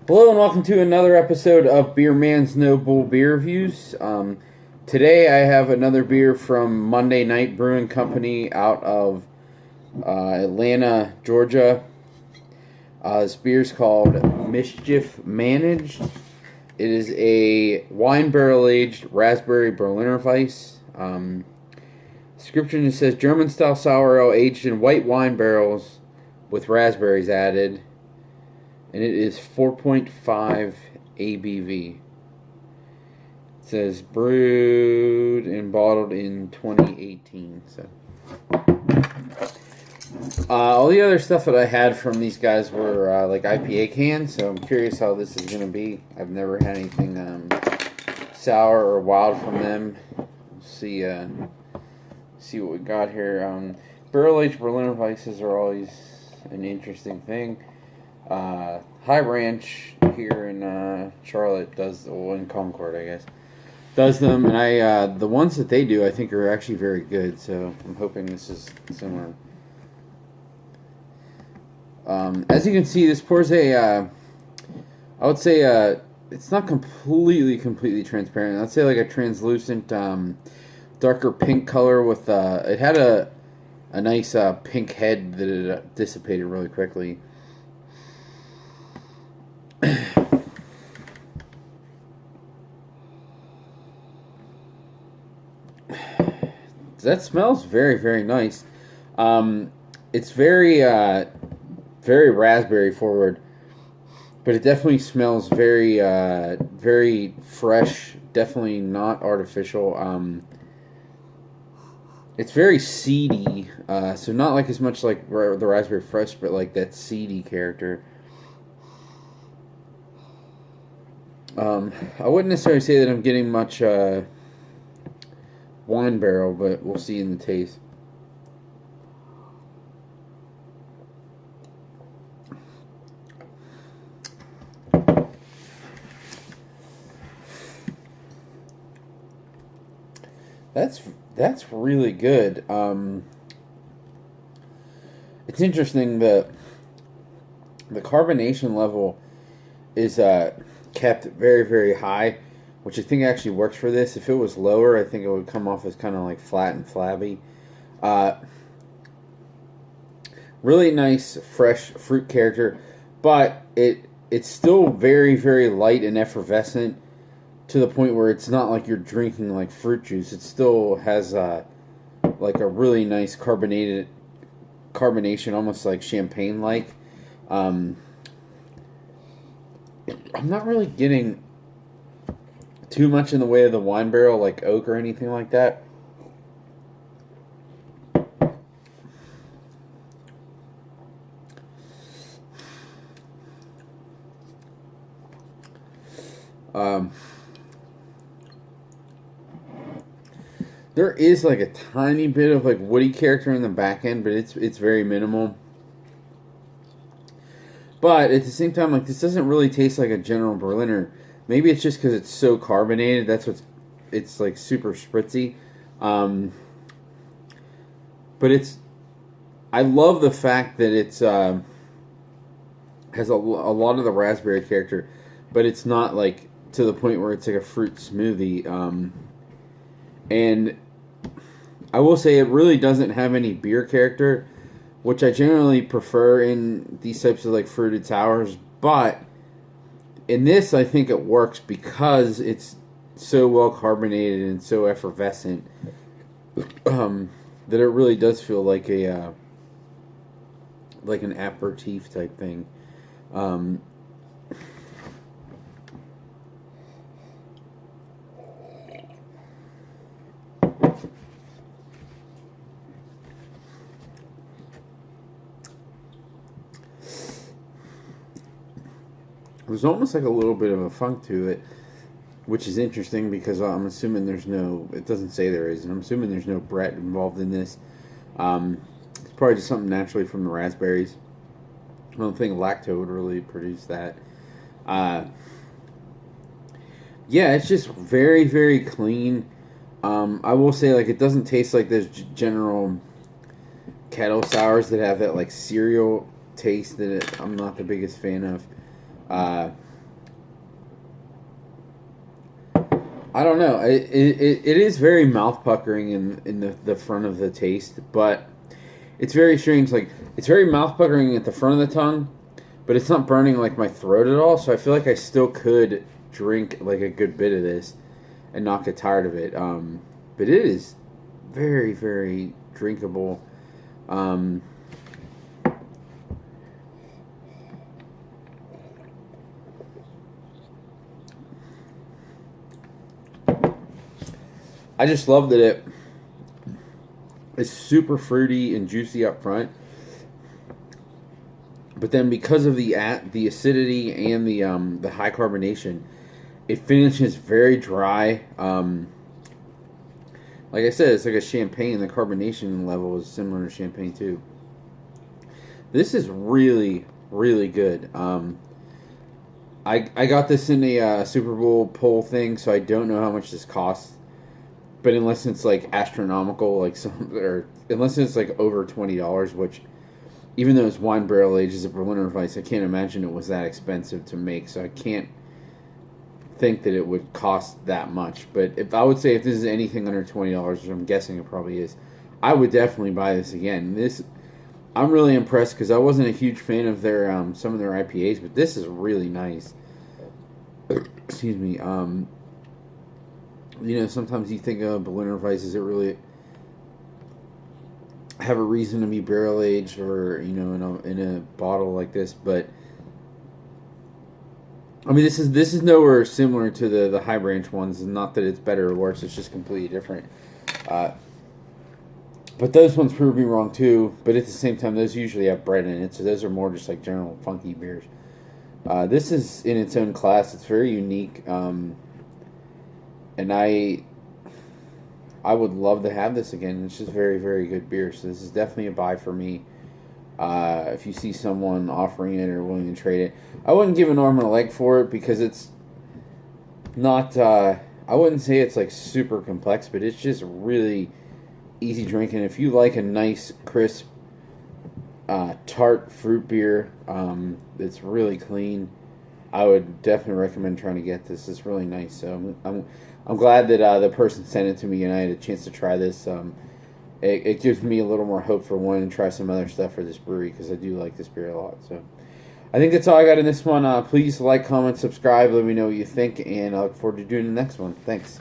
Hello and welcome to another episode of Beer Man's Noble Beer Reviews. Today I have another beer from Monday Night Brewing Company out of Atlanta, Georgia. This beer is called Mischief Managed. It is a wine barrel aged raspberry Berliner Weiss. Description, it says German style sour ale aged in white wine barrels with raspberries added. And it is 4.5 ABV. It says brewed and bottled in 2018. So, all the other stuff that I had from these guys were like IPA cans. So I'm curious how this is going to be. I've never had anything sour or wild from them. See what we got here. Barrel aged Berliner Weisses are always an interesting thing. High Ranch here in Charlotte does, well, in Concord, I guess, does them, and the ones that they do, I think, are actually very good. So I'm hoping this is similar. As you can see, this pours I would say it's not completely transparent. I'd say like a translucent, darker pink color with it had a nice pink head that it dissipated really quickly. That smells very, very nice. It's very raspberry forward, but it definitely smells very, very fresh. Definitely not artificial. It's very seedy, so not like as much like the raspberry fresh, but like that seedy character. I wouldn't necessarily say that I'm getting much wine barrel, but we'll see in the taste. That's really good. It's interesting that the carbonation level is kept very, very high, which I think actually works for this. If it was lower, I think it would come off as kind of like flat and flabby. Really nice, fresh fruit character, but it's still very, very light and effervescent to the point where it's not like you're drinking like fruit juice. It still has like a really nice carbonation, almost like champagne-like. I'm not really getting too much in the way of the wine barrel, like oak or anything like that. There is like a tiny bit of like woody character in the back end, but it's very minimal. But at the same time, like, this doesn't really taste like a general Berliner. Maybe it's just because it's so carbonated. It's like super spritzy. But I love the fact that it's has a lot of the raspberry character, but it's not like to the point where it's like a fruit smoothie. And I will say it really doesn't have any beer character, which I generally prefer in these types of like fruited sours. But in this, I think it works because it's so well carbonated and so effervescent that it really does feel like a like an aperitif type thing. There's almost like a little bit of a funk to it, which is interesting because I'm assuming there's no, it doesn't say there is, and I'm assuming there's no Brett involved in this. It's probably just something naturally from the raspberries. I don't think lacto would really produce that. Yeah, it's just very, very clean. I will say, like, it doesn't taste like those general kettle sours that have that, like, cereal taste that I'm not the biggest fan of. I don't know. It is very mouth puckering in the front of the taste, but it's very strange. Like, it's very mouth puckering at the front of the tongue, but it's not burning like my throat at all. So I feel like I still could drink like a good bit of this and not get tired of it. But it is very, very drinkable. I just love that it is super fruity and juicy up front, but then because of the acidity and the high carbonation, it finishes very dry. Like I said, it's like a champagne. The carbonation level is similar to champagne too. This is really, really good. I got this in a Super Bowl poll thing, so I don't know how much this costs. But unless it's like astronomical, like or unless it's like over $20, which even though it's wine barrel aged as a Berliner Weiss, I can't imagine it was that expensive to make. So I can't think that it would cost that much. But if I would say if this is anything under $20, which I'm guessing it probably is, I would definitely buy this again. I'm really impressed because I wasn't a huge fan of their some of their IPAs, but this is really nice. Excuse me. Sometimes you think of Berliner Weiss, does it really have a reason to be barrel aged or in a bottle like this? But I mean, this is nowhere similar to the High Branch ones. Not that it's better or worse; it's just completely different. But those ones prove me wrong too. But at the same time, those usually have bread in it, so those are more just like general funky beers. This is in its own class. It's very unique. And I would love to have this again. It's just very, very good beer. So this is definitely a buy for me. If you see someone offering it or willing to trade it, I wouldn't give an arm and a leg for it because it's not. I wouldn't say it's like super complex, but it's just really easy drinking. If you like a nice, crisp, tart fruit beer that's really clean, I would definitely recommend trying to get this. It's really nice. So I'm glad that the person sent it to me and I had a chance to try this. It gives me a little more hope for wanting to try some other stuff for this brewery because I do like this beer a lot. So I think that's all I got in this one. Please like, comment, subscribe. Let me know what you think, and I look forward to doing the next one. Thanks.